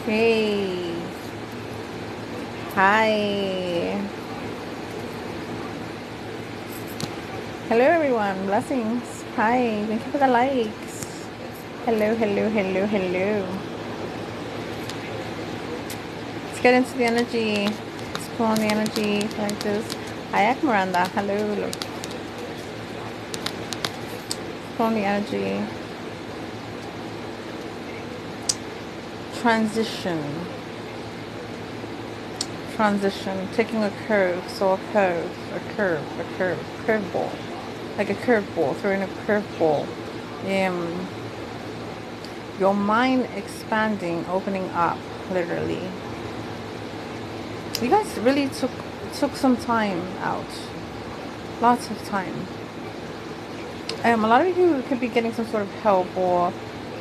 Hey. Hi. Hello, everyone. Blessings. Hi. Thank you for the likes. Hello, hello, hello, hello. Let's get into the energy. Let's pull on the energy like this. Hi, Miranda. Hello. Look. Pull on the energy. Transition. Transition. Taking a curve. So a curveball. Like a curveball. Throwing a curveball. Your mind expanding, opening up, literally. You guys really took some time out. Lots of time. A lot of you could be getting some sort of help or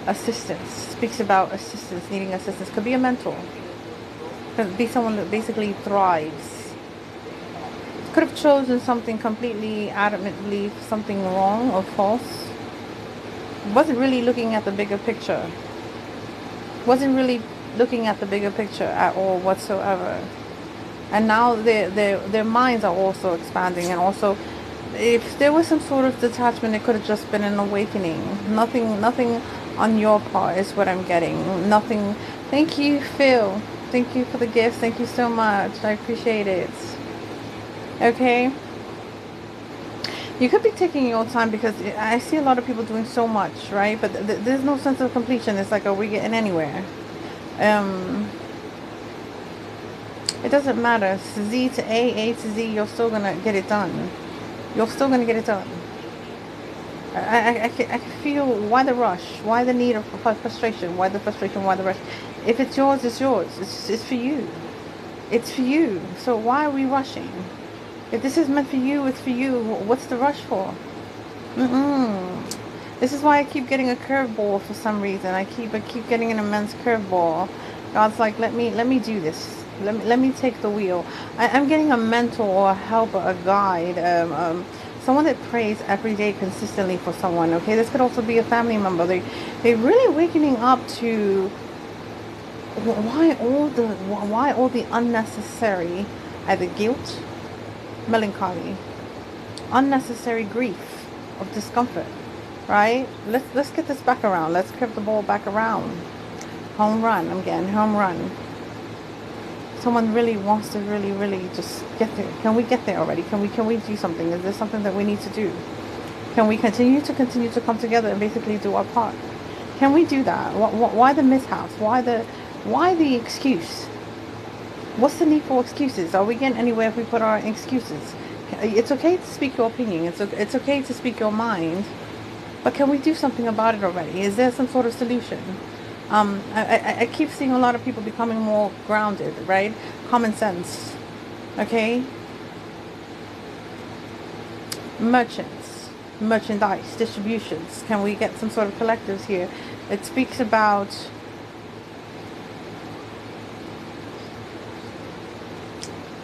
assistance. Speaks about assistance, needing assistance. Could be a mentor. Could be someone that basically thrives. Could have chosen something completely adamantly, something wrong or false. Wasn't really looking at the bigger picture. Wasn't really looking at the bigger picture at all whatsoever. And now their minds are also expanding, and also if there was some sort of detachment, it could have just been an awakening. Nothing on your part is what I'm getting. Nothing. Thank you, Phil. Thank you for the gifts. Thank you so much. I appreciate it. Okay. You could be taking your time because I see a lot of people doing so much, right? But there's no sense of completion. It's like, are we getting anywhere? It doesn't matter. Z to A to Z, you're still going to get it done. You're still going to get it done. I can feel why the rush, why the need of frustration, why the frustration, why the rush. If it's yours, it's yours. It's for you. It's for you. So why are we rushing? If this is meant for you, it's for you. What's the rush for? This is why I keep getting a curveball for some reason. I keep getting an immense curveball. God's like, let me do this. Let me take the wheel. I'm getting a mentor or a helper, a guide, someone that prays every day consistently for someone. Okay, this could also be a family member. They're really wakening up to why all the unnecessary either guilt, melancholy, unnecessary grief of discomfort, right? Let's get this back around. Let's curve the ball back around. Home run. I'm getting home run. Someone really wants to really just get there. Can we get there already? Can we do something? Is there something that we need to do? Can we continue to come together and basically do our part? Can we do that? Why the mishaps? Why the excuse? What's the need for excuses? Are we getting anywhere if we put our excuses? It's okay to speak your opinion. It's okay to speak your mind. But can we do something about it already? Is there some sort of solution? I keep seeing a lot of people becoming more grounded, right? Common sense. Okay? Merchants, merchandise, distributions. Can we get some sort of collectives here? It speaks about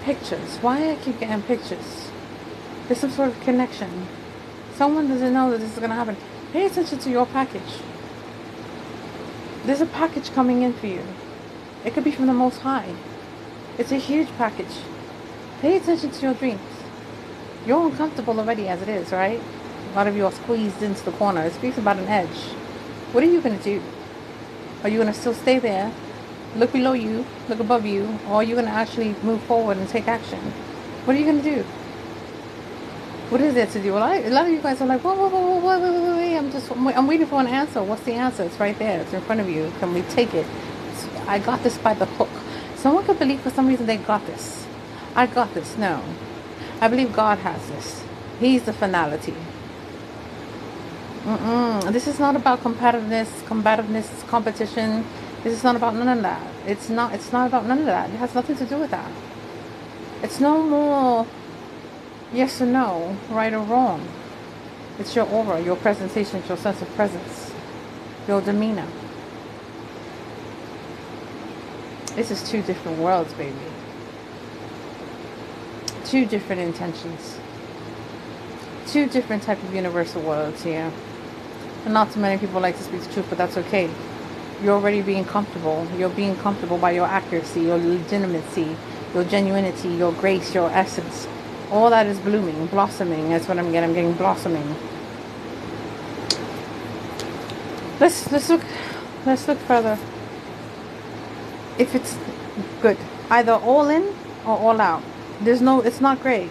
pictures. Why I keep getting pictures? There's some sort of connection. Someone doesn't know that this is going to happen. Pay attention to your package. There's a package coming in for you. It could be from the Most High. It's a huge package. Pay attention to your dreams. You're uncomfortable already as it is, right? A lot of you are squeezed into the corner. It speaks about an edge. What are you going to do? Are you going to still stay there, look below you, look above you, or are you going to actually move forward and take action? What are you going to do? What is there to do? Well, a lot of you guys are like, wait. I'm waiting for an answer. What's the answer? It's right there. It's in front of you. Can we take it? I got this by the hook. Someone could believe for some reason they got this. I got this. No. I believe God has this. He's the finality. This is not about combativeness, competition. This is not about none of that. It's not about none of that. It has nothing to do with that. It's no more yes or no, right or wrong. It's your aura, your presentation, your sense of presence, your demeanor. This is two different worlds, baby. Two different intentions. Two different type of universal worlds here. not too many people like to speak the truth, but that's okay. You're already being comfortable. You're being comfortable by your accuracy, your legitimacy, your genuinity, your grace, your essence. All that is blooming, blossoming. That's what I'm getting. I'm getting blossoming. Let's look further. If it's good, either all in or all out. It's not gray.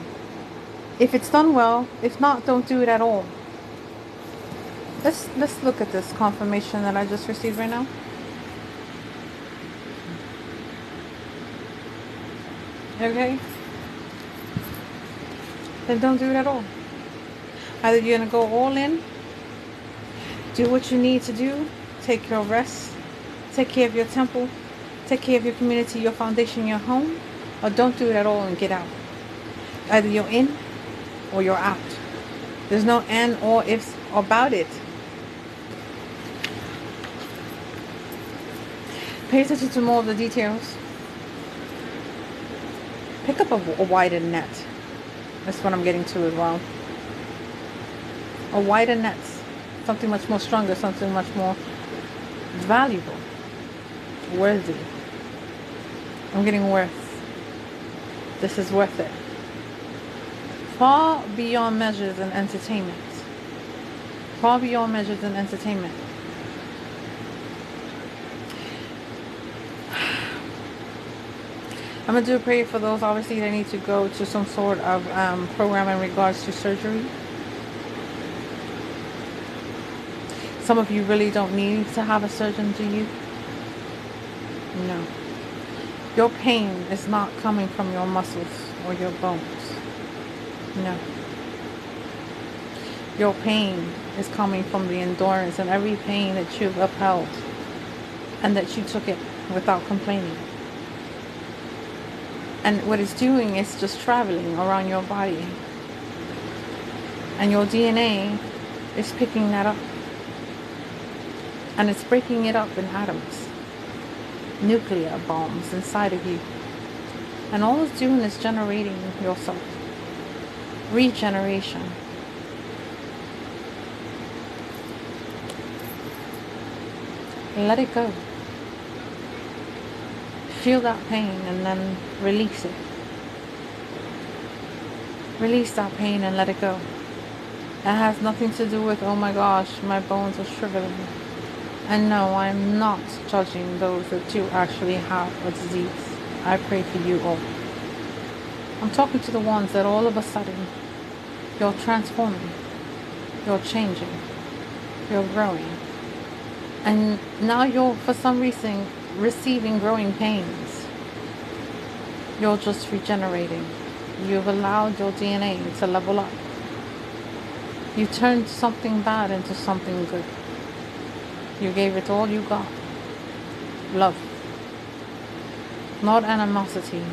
If it's done well, if not, don't do it at all. Let's look at this confirmation that I just received right now. Okay? Then don't do it at all. Either you're gonna go all in, do what you need to do, take your rest, take care of your temple, take care of your community, your foundation, your home, or don't do it at all and get out. Either you're in or you're out. There's no and or ifs about it. Pay attention to more of the details. Pick up a wider net. That's what I'm getting to as well. A wider net. Something much more stronger, something much more valuable, worthy. I'm getting worth. This is worth it. Far beyond measures and entertainment. Far beyond measures and entertainment. I'm going to do a prayer for those, obviously, that need to go to some sort of program in regards to surgery. Some of you really don't need to have a surgeon, do you? No. Your pain is not coming from your muscles or your bones. No. Your pain is coming from the endurance and every pain that you've upheld and that you took it without complaining. And what it's doing is just traveling around your body. And your DNA is picking that up. And it's breaking it up in atoms. Nuclear bombs inside of you. And all it's doing is generating yourself. Regeneration. Let it go. Feel that pain and then release it. Release that pain and let it go. That has nothing to do with, oh my gosh, my bones are shriveling. And no, I'm not judging those that do actually have a disease. I pray for you all. I'm talking to the ones that all of a sudden, you're transforming, you're changing, you're growing. And now you're, for some reason, receiving growing pains. You're just regenerating. You've allowed your DNA to level up. You turned something bad into something good. You gave it all you got. Love. Not animosity.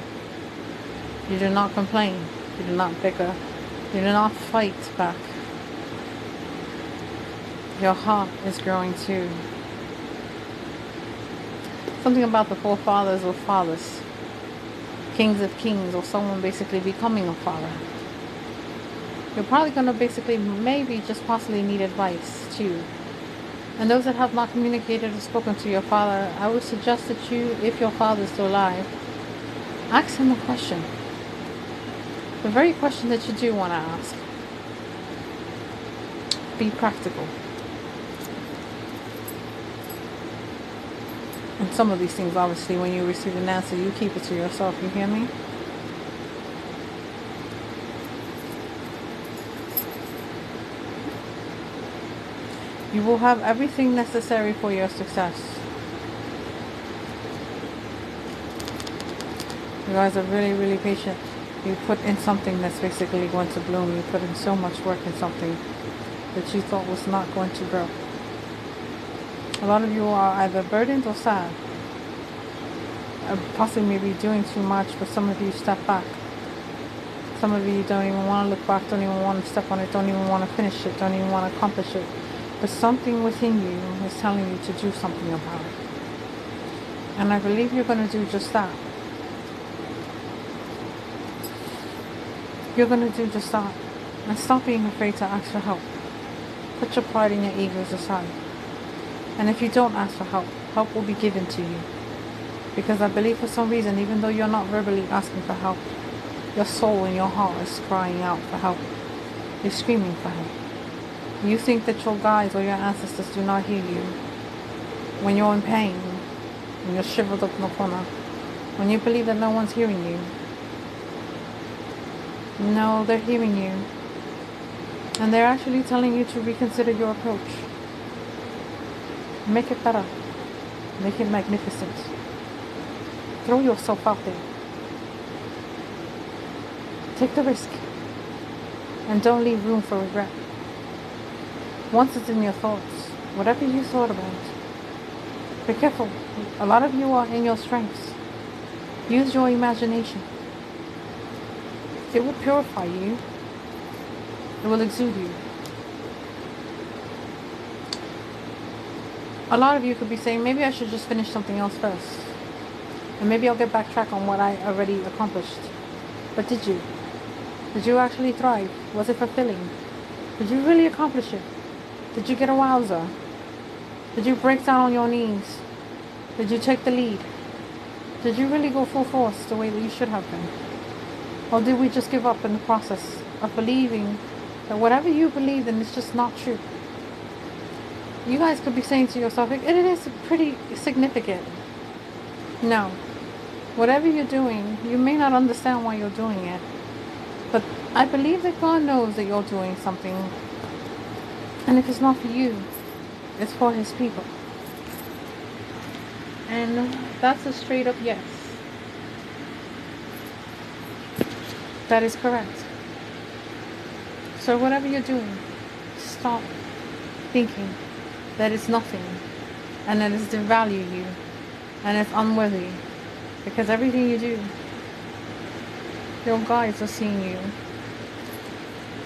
You do not complain. You do not bicker. You do not fight back. Your heart is growing too. Something about the forefathers or fathers. Kings of kings, or someone basically becoming a father. You're probably going to basically, maybe just possibly need advice too. And those that have not communicated or spoken to your father, I would suggest that you, if your father is still alive, ask him a question. The very question that you do want to ask. Be practical. And some of these things, obviously, when you receive an answer, you keep it to yourself. You hear me? You will have everything necessary for your success. You guys are really, really patient. You put in something that's basically going to bloom. You put in so much work in something that you thought was not going to grow. A lot of you are either burdened or sad. Possibly maybe doing too much, but some of you step back. Some of you don't even want to look back, don't even want to step on it, don't even want to finish it, don't even want to accomplish it. But something within you is telling you to do something about it. And I believe you're going to do just that. You're going to do just that. And stop being afraid to ask for help. Put your pride and your egos aside. And if you don't ask for help, help will be given to you. Because I believe for some reason, even though you're not verbally asking for help, your soul and your heart is crying out for help. You're screaming for help. You think that your guides or your ancestors do not hear you. When you're in pain, when you're shriveled up in the corner, when you believe that no one's hearing you. No, they're hearing you. And they're actually telling you to reconsider your approach. Make it better. Make it magnificent. Throw yourself out there. Take the risk. And don't leave room for regret. Once it's in your thoughts, whatever you thought about, be careful. A lot of you are in your strengths. Use your imagination. It will purify you. It will exude you. A lot of you could be saying, maybe I should just finish something else first. And maybe I'll get backtrack on what I already accomplished. But did you? Did you actually thrive? Was it fulfilling? Did you really accomplish it? Did you get a wowzer? Did you break down on your knees? Did you take the lead? Did you really go full force the way that you should have been? Or did we just give up in the process of believing that whatever you believed in is just not true? You guys could be saying to yourself, it is pretty significant. No. Whatever you're doing, you may not understand why you're doing it. But I believe that God knows that you're doing something. And if it's not for you, it's for His people. And that's a straight up yes. That is correct. So whatever you're doing, stop thinking that it's nothing and that it's devalue you and it's unworthy. Because everything you do, your guides are seeing you.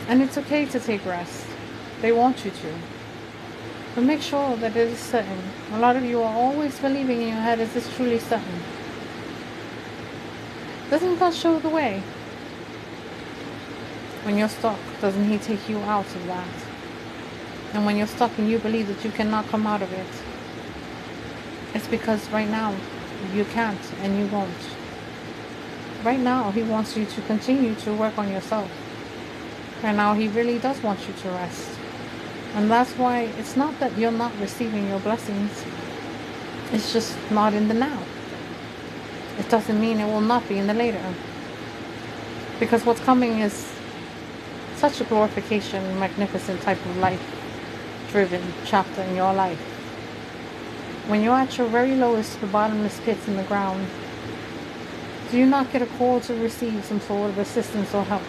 And it's okay to take rest. They want you to. But make sure that it is certain. A lot of you are always believing in your head, is this truly certain? Doesn't God show the way? When you're stuck, doesn't He take you out of that? And when you're stuck and you believe that you cannot come out of it, it's because right now you can't and you won't. Right now He wants you to continue to work on yourself. Right now He really does want you to rest. And that's why it's not that you're not receiving your blessings. It's just not in the now. It doesn't mean it will not be in the later. Because what's coming is such a glorification, magnificent type of life-driven chapter in your life. When you're at your very lowest, the bottomless pits in the ground, do you not get a call to receive some sort of assistance or help?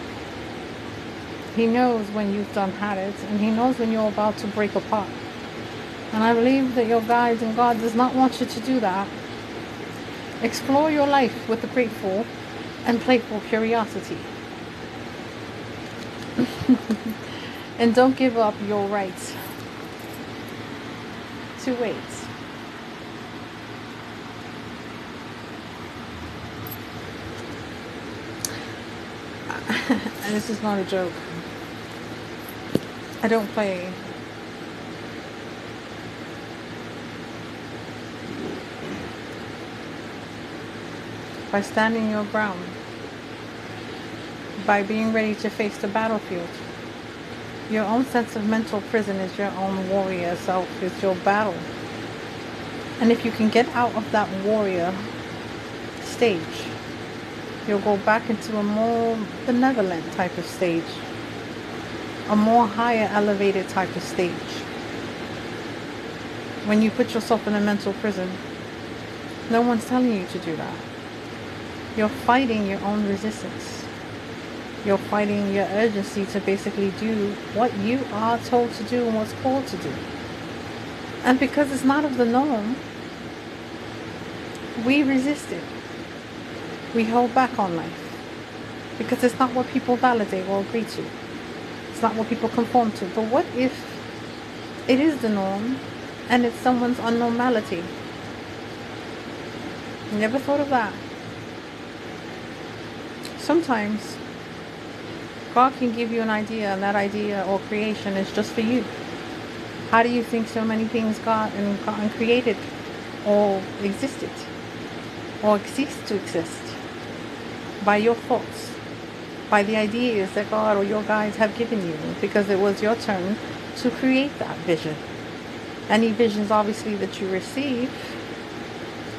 He knows when you've done had it, and He knows when you're about to break apart. And I believe that your guides and God does not want you to do that. Explore your life with a grateful and playful curiosity. And don't give up your right to wait. And this is not a joke. I don't play. By standing your ground, by being ready to face the battlefield. Your own sense of mental prison is your own warrior self, is your battle. And if you can get out of that warrior stage, you'll go back into a more benevolent type of stage, a more higher elevated type of stage. When you put yourself in a mental prison, no one's telling you to do that. You're fighting your own resistance. You're fighting your urgency to basically do what you are told to do and what's called to do. And because it's not of the norm, we resist it. We hold back on life. Because it's not what people validate or agree to. It's not what people conform to. But what if it is the norm and it's someone's unnormality? You never thought of that? Sometimes God can give you an idea, and that idea or creation is just for you. How do you think so many things got created or existed or ceased to exist? By your thoughts, by the ideas that God or your guides have given you, because it was your turn to create that vision. Any visions, obviously, that you receive,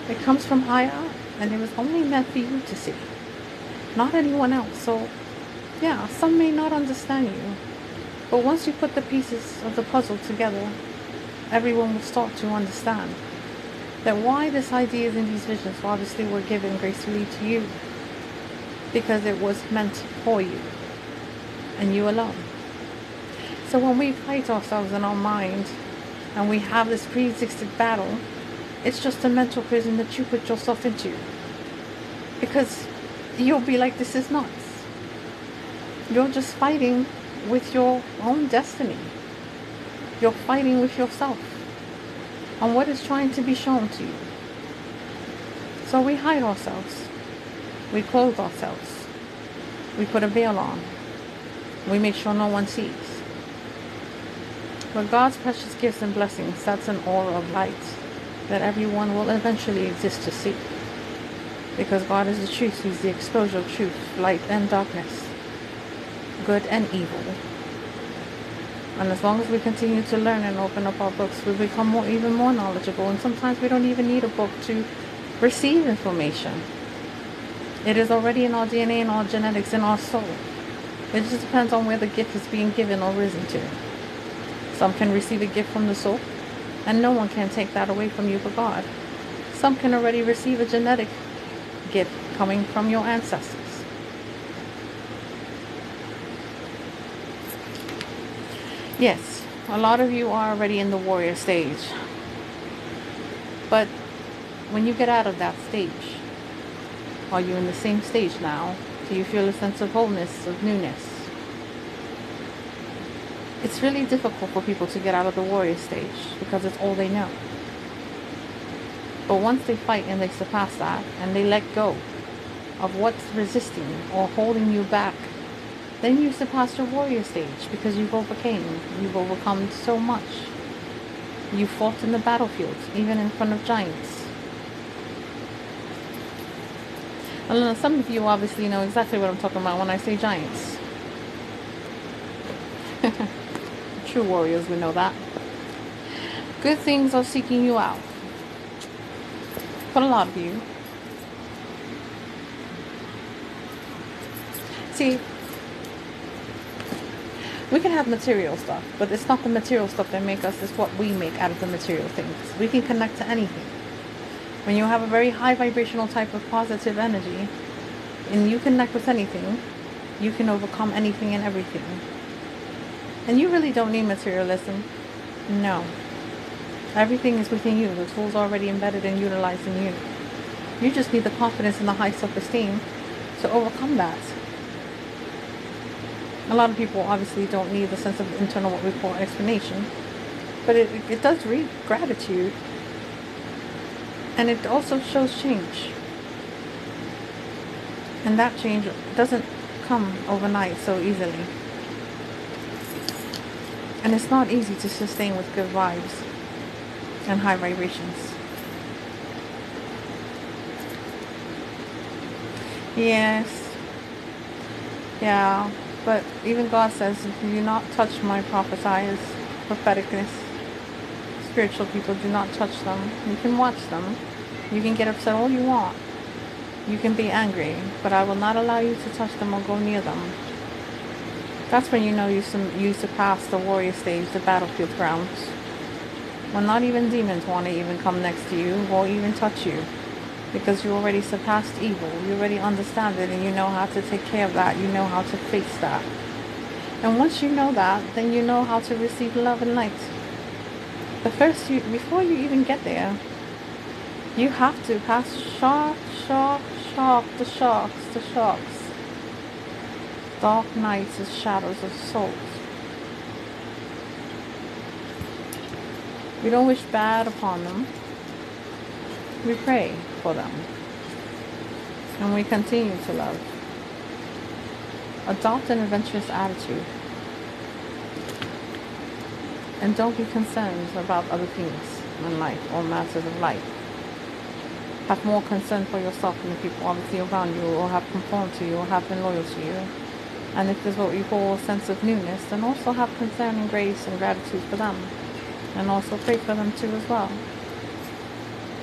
it comes from higher, and it was only meant for you to see, not anyone else. So, yeah, some may not understand you, but once you put the pieces of the puzzle together, everyone will start to understand that why these ideas and these visions obviously were given gracefully to you, because it was meant for you and you alone. So when we fight ourselves in our mind and we have this pre-existed battle, it's just a mental prison that you put yourself into, because you'll be like, this is nuts. You're just fighting with your own destiny. You're fighting with yourself on what is trying to be shown to you. So we hide ourselves. We clothe ourselves. We put a veil on. We make sure no one sees. But God's precious gifts and blessings sets an aura of light that everyone will eventually exist to see. Because God is the truth. He's the exposure of truth, light and darkness, good and evil. And as long as we continue to learn and open up our books, we become even more knowledgeable. And sometimes we don't even need a book to receive information. It is already in our DNA, in our genetics, in our soul. It just depends on where the gift is being given or risen to. Some can receive a gift from the soul, and no one can take that away from you but God. Some can already receive a genetic gift coming from your ancestors. Yes, a lot of you are already in the warrior stage. But when you get out of that stage, are you in the same stage now? Do you feel a sense of wholeness, of newness? It's really difficult for people to get out of the warrior stage because it's all they know. But once they fight and they surpass that and they let go of what's resisting or holding you back, then you surpass your warrior stage because you've overcome so much. You fought in the battlefield, even in front of giants. And some of you obviously know exactly what I'm talking about when I say giants. True warriors, we know that. Good things are seeking you out. For a lot of you. See, we can have material stuff, but it's not the material stuff that make us, it's what we make out of the material things. We can connect to anything. When you have a very high vibrational type of positive energy, and you connect with anything, you can overcome anything and everything. And you really don't need materialism. No. Everything is within you. The tools are already embedded and utilized in you. You just need the confidence and the high self-esteem to overcome that. A lot of people obviously don't need the sense of internal, what we call explanation. But it does read gratitude. And it also shows change. And that change doesn't come overnight so easily. And it's not easy to sustain with good vibes and high vibrations. Yes. Yeah. But even God says, do not touch my prophesiers, propheticness. Spiritual people, do not touch them. You can watch them. You can get upset all you want. You can be angry. But I will not allow you to touch them or go near them. That's when you know you surpass the warrior stage, the battlefield grounds. When not even demons want to even come next to you or even touch you. Because you already surpassed evil. You already understand it and you know how to take care of that. You know how to face that. And once you know that, then you know how to receive love and light. But first, before you even get there, you have to pass the sharks. Dark nights as shadows of souls. We don't wish bad upon them. We pray for them. And we continue to love. Adopt an adventurous attitude. And don't be concerned about other things in life or matters of life. Have more concern for yourself and the people obviously around you, or have conformed to you, or have been loyal to you. And if there's what we call a sense of newness, then also have concern and grace and gratitude for them. And also pray for them too as well.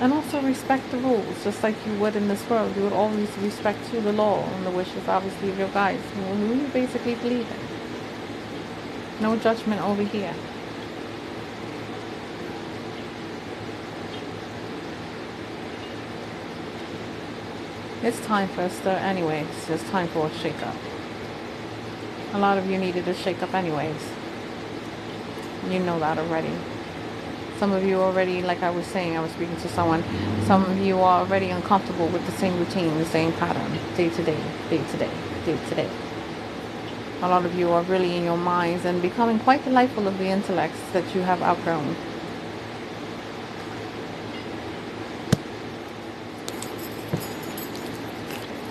And also respect the rules, just like you would in this world. You would always respect to the law and the wishes, obviously, of your guides, who you basically believe in. No judgment over here. It's time for a stir anyways. It's time for a shake-up. A lot of you needed a shake-up anyways. You know that already. Some of you already, like I was saying, I was speaking to someone, some of you are already uncomfortable with the same routine, the same pattern, day to day, day to day, day to day. A lot of you are really in your minds and becoming quite delightful of the intellects that you have outgrown.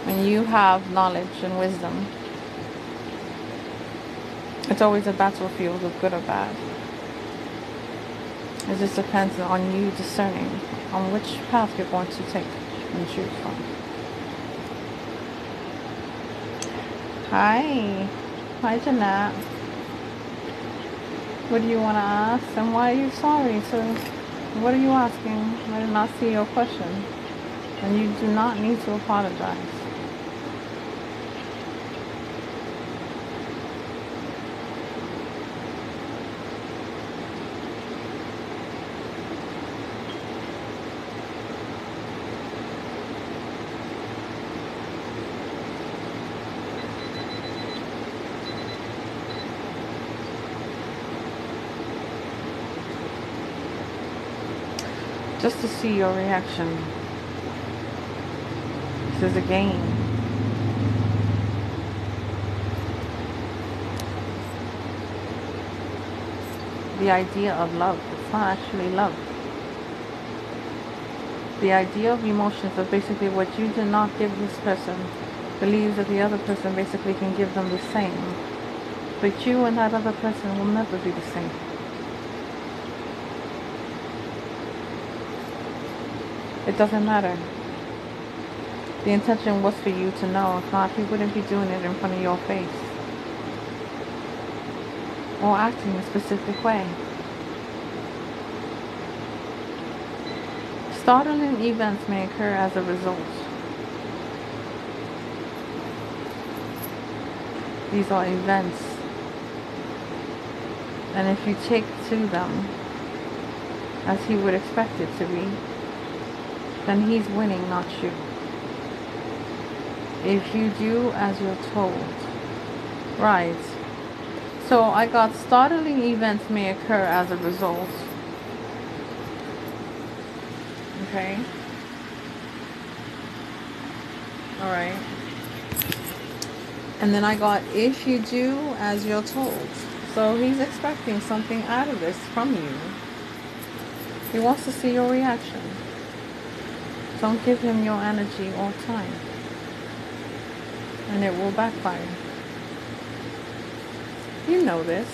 When you have knowledge and wisdom, it's always a battlefield of good or bad. It just depends on you discerning on which path you're going to take and choose from. Hi. Hi, Jeanette. What do you want to ask? And why are you sorry? So, what are you asking? I did not see your question. And you do not need to apologize. Just to see your reaction. This is a game. The idea of love, it's not actually love. The idea of emotions is basically what you do not give this person believes that the other person basically can give them the same. But you and that other person will never be the same. It doesn't matter. The intention was for you to know. If not, he wouldn't be doing it in front of your face. Or acting a specific way. Startling events may occur as a result. These are events. And if you take to them as he would expect it to be, then he's winning, not you. If you do as you're told. Right. So I got startling events may occur as a result. Okay. Alright. And then I got if you do as you're told. So he's expecting something out of this from you. He wants to see your reaction. Don't give him your energy or time. And it will backfire. You know this.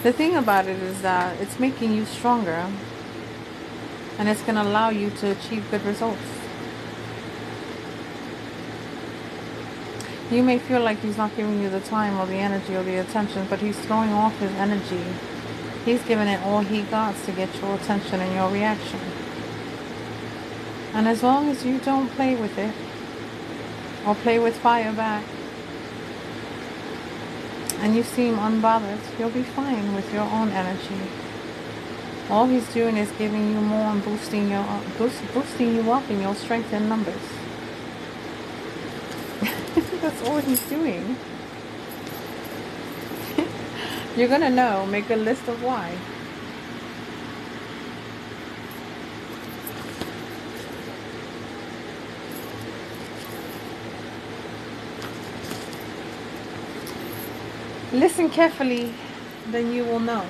The thing about it is that it's making you stronger. And it's going to allow you to achieve good results. You may feel like he's not giving you the time or the energy or the attention, but he's throwing off his energy. He's giving it all he got to get your attention and your reaction. And as long as you don't play with it, or play with fire back, and you seem unbothered, you'll be fine with your own energy. All he's doing is giving you more and boosting you up in your strength and numbers. That's all he's doing. You're gonna know. Make a list of why. Listen carefully, then you will know.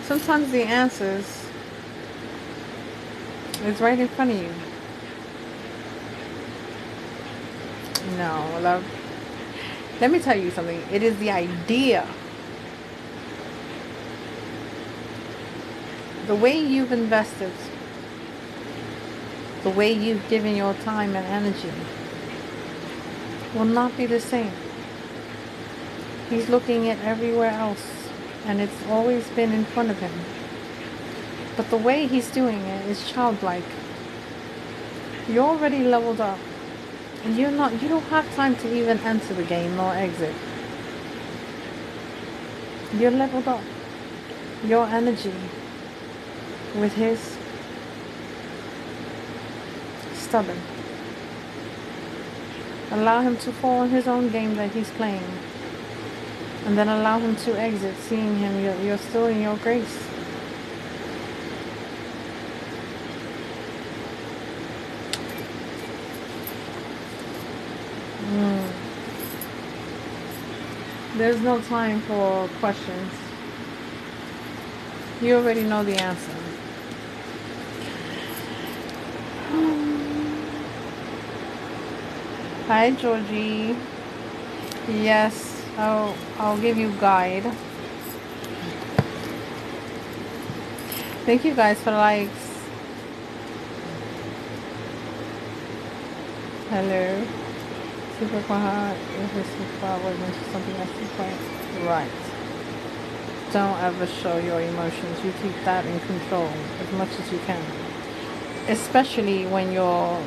Sometimes the answers is right in front of you. No, love. Let me tell you something. It is the idea, the way you've invested, the way you've given your time and energy will not be the same. He's looking at everywhere else, and it's always been in front of him. But the way he's doing it is childlike. You're already leveled up. And you don't have time to even enter the game nor exit. You're leveled up. Your energy with his stubborn. Allow him to fall in his own game that he's playing. And then allow him to exit, seeing him, you're still in your grace. There's no time for questions. You already know the answer. Hi, Georgie. Yes, I'll give you guide. Thank you guys for likes. Hello. Super quiet. If it's super wasn't something that's too quiet. Right. Don't ever show your emotions. You keep that in control as much as you can. Especially when you're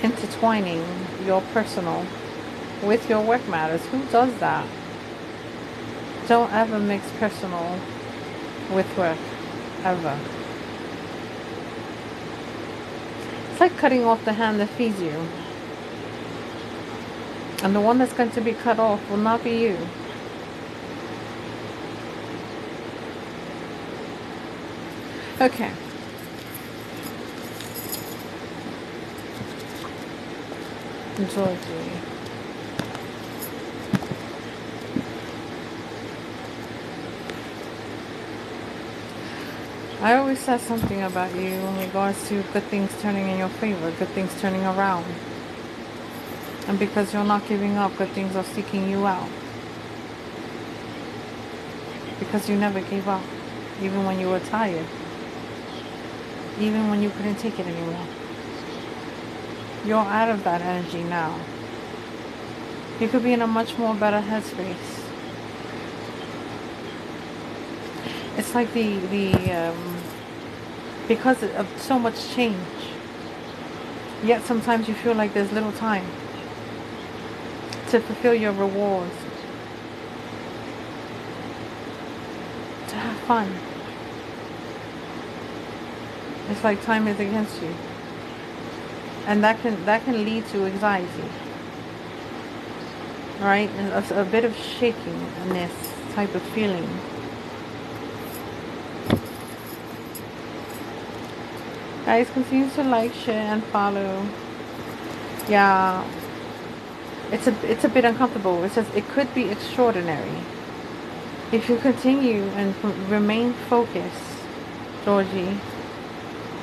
intertwining your personal with your work matters. Who does that? Don't ever mix personal with work. Ever. It's like cutting off the hand that feeds you. And the one that's going to be cut off will not be you. Okay. Georgie. I always said something about you in regards to good things turning in your favor, good things turning around. And because you're not giving up, good things are seeking you out. Because you never gave up, even when you were tired. Even when you couldn't take it anymore. You're out of that energy now. You could be in a much more better headspace. It's like because of so much change, yet sometimes you feel like there's little time to fulfill your rewards, to have fun. It's like time is against you, and that can lead to anxiety, right? And a bit of shakiness type of feeling. Guys, continue to like, share, and follow. Yeah, it's a bit uncomfortable. It says it could be extraordinary if you continue and remain focused, Georgie.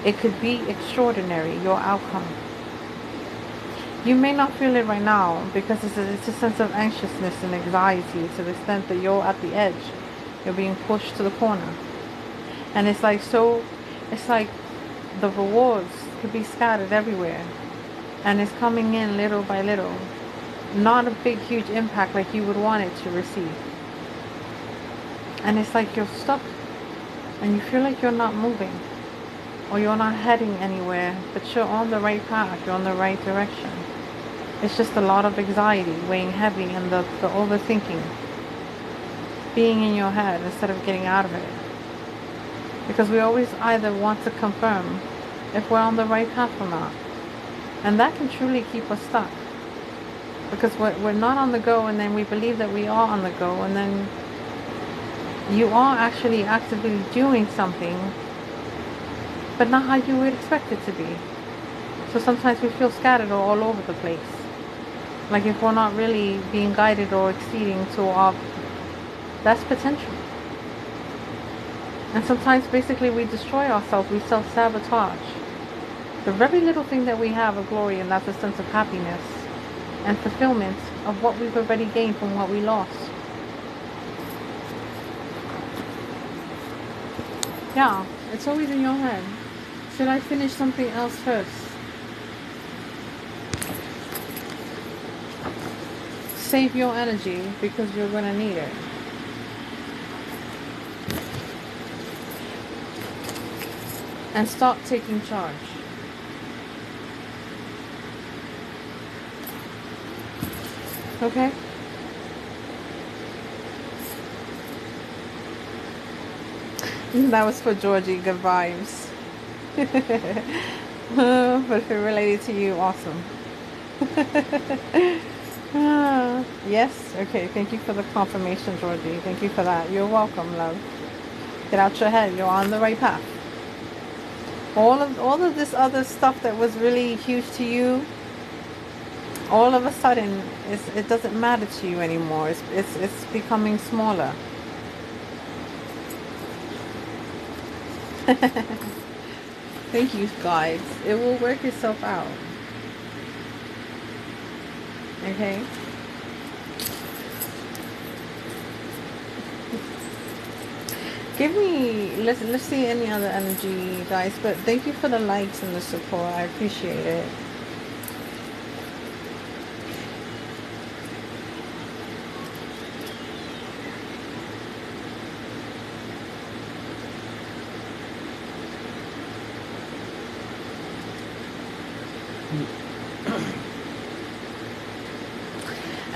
It could be extraordinary, your outcome. You may not feel it right now because it's a sense of anxiousness and anxiety to the extent that you're at the edge. You're being pushed to the corner. And it's like the rewards could be scattered everywhere. And it's coming in little by little. Not a big, huge impact like you would want it to receive. And it's like you're stuck. And you feel like you're not moving. Or you're not heading anywhere, but you're on the right path, you're on the right direction. It's just a lot of anxiety weighing heavy and the overthinking being in your head instead of getting out of it. Because we always either want to confirm if we're on the right path or not. And that can truly keep us stuck. Because we're not on the go, and then we believe that we are on the go, and then you are actually actively doing something, but not how you would expect it to be. So sometimes we feel scattered or all over the place. Like if we're not really being guided or exceeding to our best potential. And sometimes basically we destroy ourselves, we self-sabotage. The very little thing that we have of glory, and that's a sense of happiness and fulfillment, of what we've already gained from what we lost. Yeah, it's always in your head. Should I finish something else first? Save your energy because you're going to need it. And start taking charge. Okay? That was for Georgie. Good vibes. But if it related to you, awesome. Yes? Okay, thank you for the confirmation, Georgie. Thank you for that. You're welcome, love. Get out your head. You're on the right path. All of this other stuff that was really huge to you, all of a sudden, it doesn't matter to you anymore. It's becoming smaller. Thank you, guys. It will work itself out. Okay? Give me, let's see any other energy, guys. But thank you for the likes and the support. I appreciate it.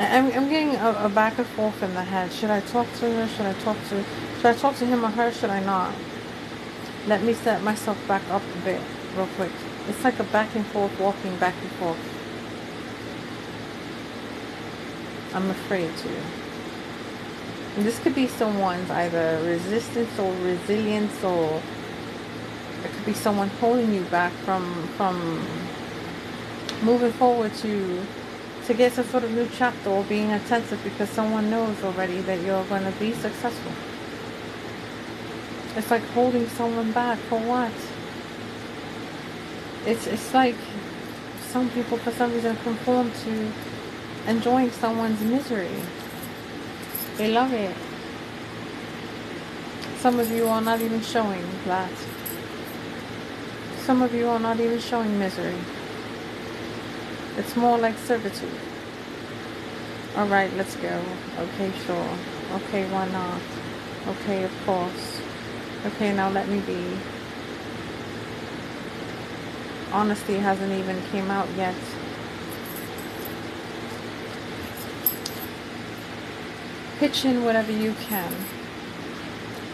I'm getting a back and forth in the head. Should I talk to her? Should I talk to him or her? Should I not? Let me set myself back up a bit real quick. It's like a back and forth, walking back and forth. I'm afraid to. And this could be someone's either resistance or resilience, or it could be someone holding you back from moving forward to get some sort of new chapter, or being attentive because someone knows already that you're going to be successful. It's like holding someone back for what? It's like some people for some reason conform to enjoying someone's misery. They love it. Some of you are not even showing that. Some of you are not even showing misery. It's more like servitude. Alright, let's go. Okay, sure. Okay, why not? Okay, of course. Okay, now let me be. Honesty hasn't even came out yet. Pitch in whatever you can.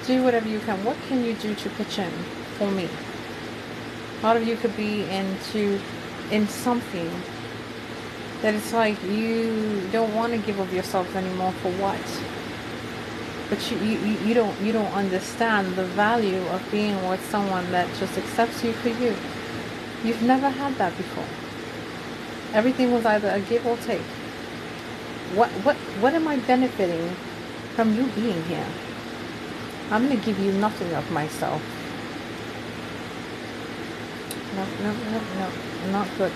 Do whatever you can. What can you do to pitch in for me? A lot of you could be in something that it's like you don't want to give of yourself anymore. For what? But you don't understand the value of being with someone that just accepts you for you. You've never had that before. Everything was either a give or take. What am I benefiting from you being here? I'm going to give you nothing of myself. No, not good.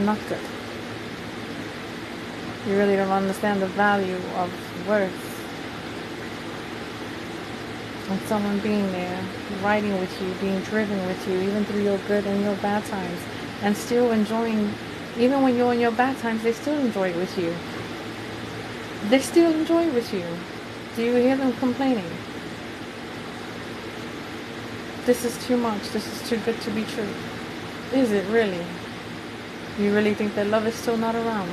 Not good. You really don't understand the value of worth. And someone being there, riding with you, being driven with you, even through your good and your bad times, and still enjoying, even when you're in your bad times, they still enjoy it with you. They still enjoy it with you. Do you hear them complaining? This is too much. This is too good to be true. Is it really? You really think that love is still not around?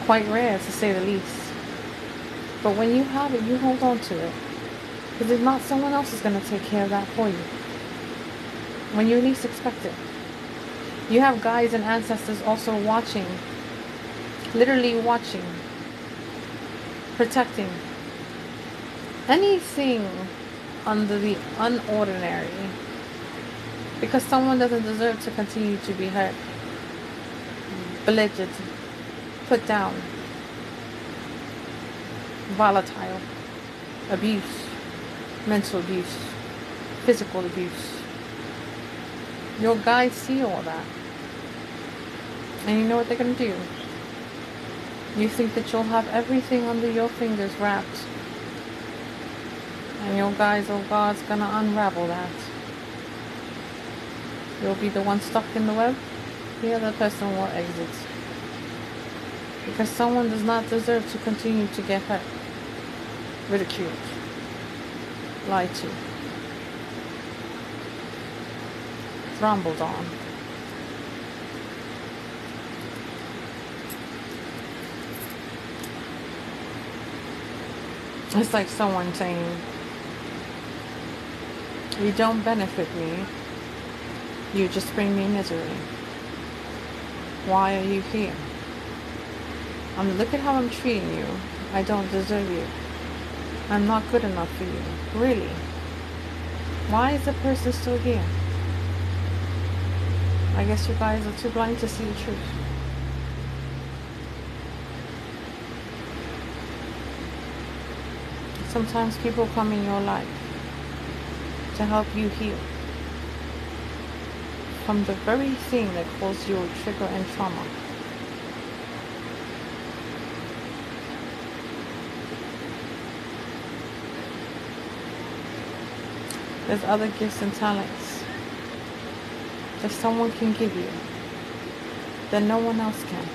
Quite rare, to say the least. But when you have it, you hold on to it. Because if not, someone else is going to take care of that for you. When you least expect it. You have guides and ancestors also watching. Literally watching. Protecting. Anything under the unordinary. Because someone doesn't deserve to continue to be hurt. Belittled. Put down. Volatile. Abuse. Mental abuse. Physical abuse. Your guides see all that. And you know what they're going to do? You think that you'll have everything under your fingers wrapped, and your guys or God's gonna unravel that. You'll be the one stuck in the web, the other person will exit. Because someone does not deserve to continue to get hurt, ridiculed, lied to, thrombled on. It's like someone saying, you don't benefit me, you just bring me misery. Why are you here? Look at how I'm treating you. I don't deserve you. I'm not good enough for you. Really? Why is the person still here? I guess you guys are too blind to see the truth. Sometimes people come in your life to help you heal from the very thing that caused you trigger and trauma. There's other gifts and talents that someone can give you that no one else can.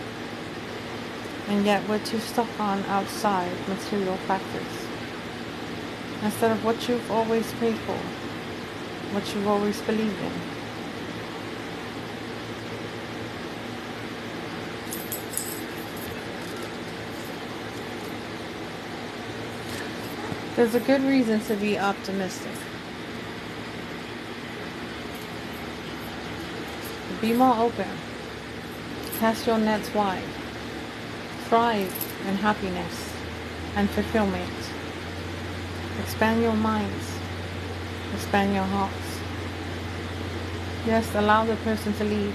And yet we're too stuck on outside material factors instead of what you've always prayed for, what you've always believed in. There's a good reason to be optimistic. Be more open. Cast your nets wide. Thrive in happiness and fulfillment. Expand your minds. Expand your hearts. Yes, allow the person to lead.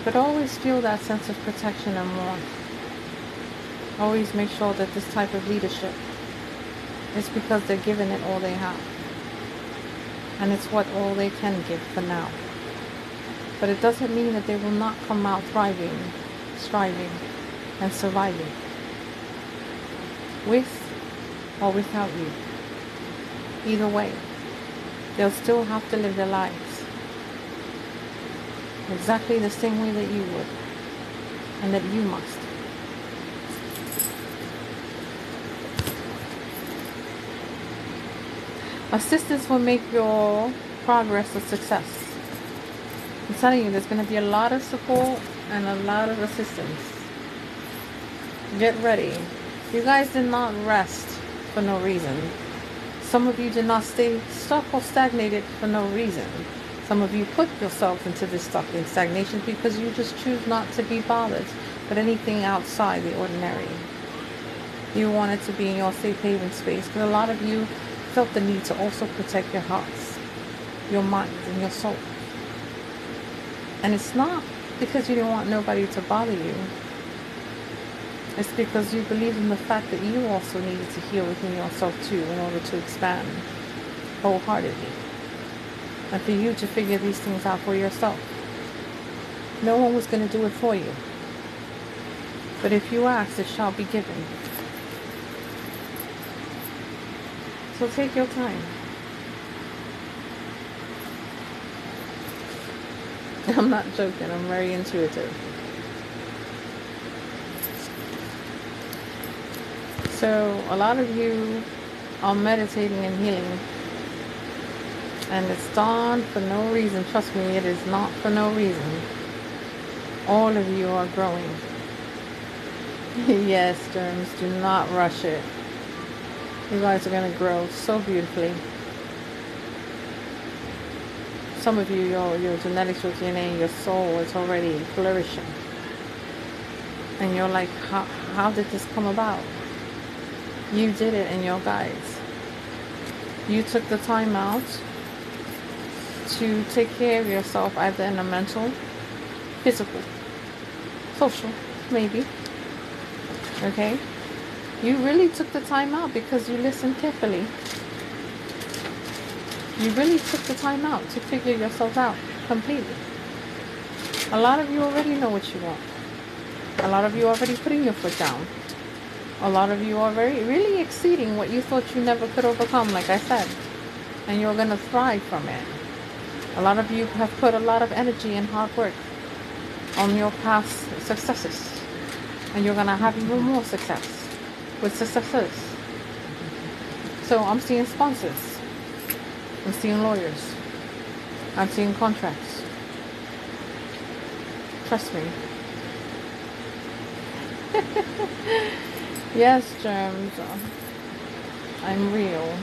But always feel that sense of protection and warmth. Always make sure that this type of leadership is because they're giving it all they have. And it's what all they can give for now. But it doesn't mean that they will not come out thriving, striving, and surviving. With or without you. Either way, they'll still have to live their lives exactly the same way that you would, and that you must. Assistance will make your progress a success. I'm telling you, there's going to be a lot of support and a lot of assistance. Get ready. You guys did not rest for no reason. Some of you did not stay stuck or stagnated for no reason. Some of you put yourselves into this stuck in stagnation because you just choose not to be bothered with anything outside the ordinary. You wanted to be in your safe haven space because a lot of you felt the need to also protect your hearts, your minds, and your soul. And it's not because you didn't want nobody to bother you. It's because you believe in the fact that you also needed to heal within yourself too in order to expand wholeheartedly. And for you to figure these things out for yourself. No one was going to do it for you. But if you ask, it shall be given. So take your time. I'm not joking, I'm very intuitive. So a lot of you are meditating and healing. And it's done for no reason. Trust me, it is not for no reason. All of you are growing. Yes, germs, do not rush it. You guys are going to grow so beautifully. Some of you, your genetics, your DNA, your soul is already flourishing. And you're like, how did this come about? You did it in your guides. You took the time out to take care of yourself, either in a mental, physical, social, maybe. Okay? You really took the time out because you listened carefully. You really took the time out to figure yourself out completely. A lot of you already know what you want. A lot of you are already putting your foot down. A lot of you are really exceeding what you thought you never could overcome, like I said. And you're going to thrive from it. A lot of you have put a lot of energy and hard work on your past successes. And you're going to have even more success with successes. So I'm seeing sponsors. I'm seeing lawyers. I'm seeing contracts. Trust me. Yes, germs. I'm real.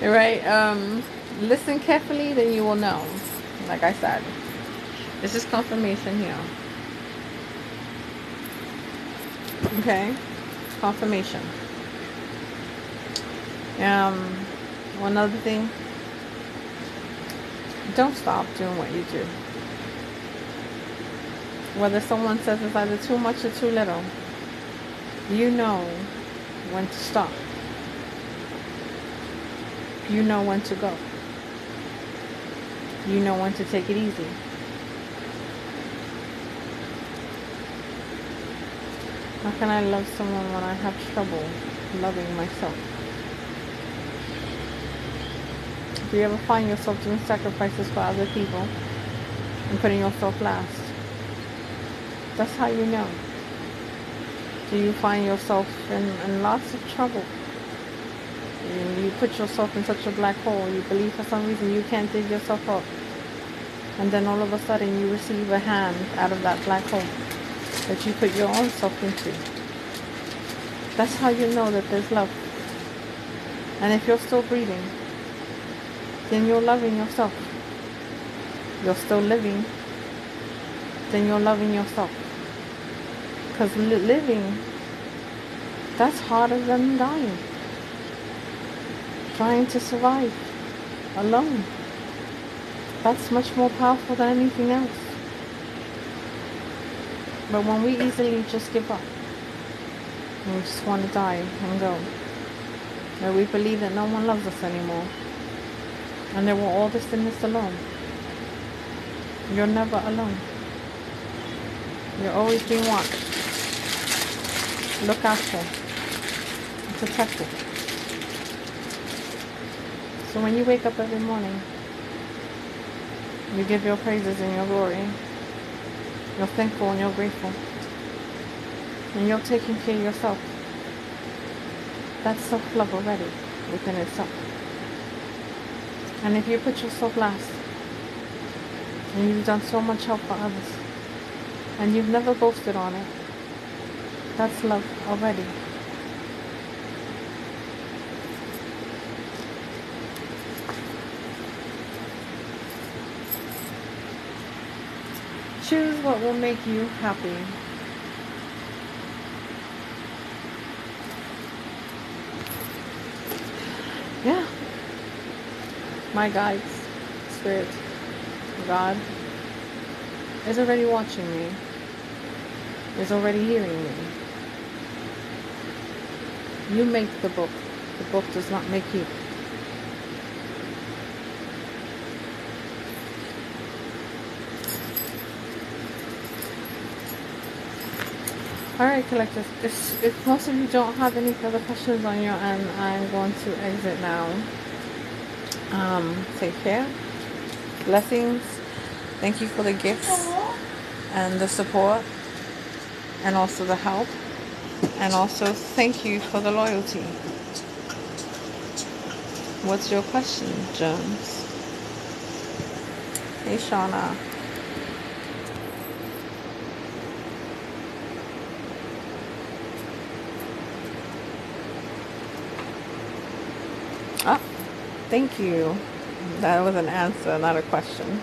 Right? Listen carefully, then you will know. Like I said. This is confirmation here. Okay? Confirmation. One other thing. Don't stop doing what you do. Whether someone says it's either too much or too little, you know when to stop. You know when to go. You know when to take it easy. How can I love someone when I have trouble loving myself? Do you ever find yourself doing sacrifices for other people and putting yourself last? That's how you know. Do you find yourself in lots of trouble? You put yourself in such a black hole. You believe for some reason you can't dig yourself up. And then all of a sudden you receive a hand out of that black hole that you put your own self into. That's how you know that there's love. And if you're still breathing, then you're loving yourself. You're still living, then you're loving yourself. Because living, that's harder than dying. Trying to survive alone, that's much more powerful than anything else. But when we easily just give up, and we just want to die and go, that we believe that no one loves us anymore, and that we're all this in this alone. You're never alone. You're always being watched, looked after, and protected. So when you wake up every morning, you give your praises and your glory. You're thankful and you're grateful. And you're taking care of yourself. That's self-love already within itself. And if you put yourself last, and you've done so much help for others, and you've never boasted on it, that's love already. Choose what will make you happy. Yeah. My guides, Spirit, God, is already watching me. Is already hearing me. You make the book. The book does not make you. Alright, collectors, if most of you don't have any further questions on your end, I'm going to exit now. Take care. Blessings. Thank you for the gifts and the support and also the help. And also thank you for the loyalty. What's your question, Jones? Hey, Shauna. Oh, thank you. That was an answer, not a question.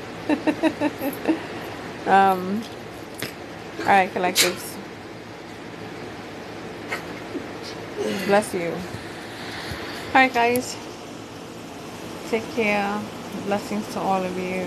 Alright, collectives. Bless you. Alright, guys. Take care. Blessings to all of you.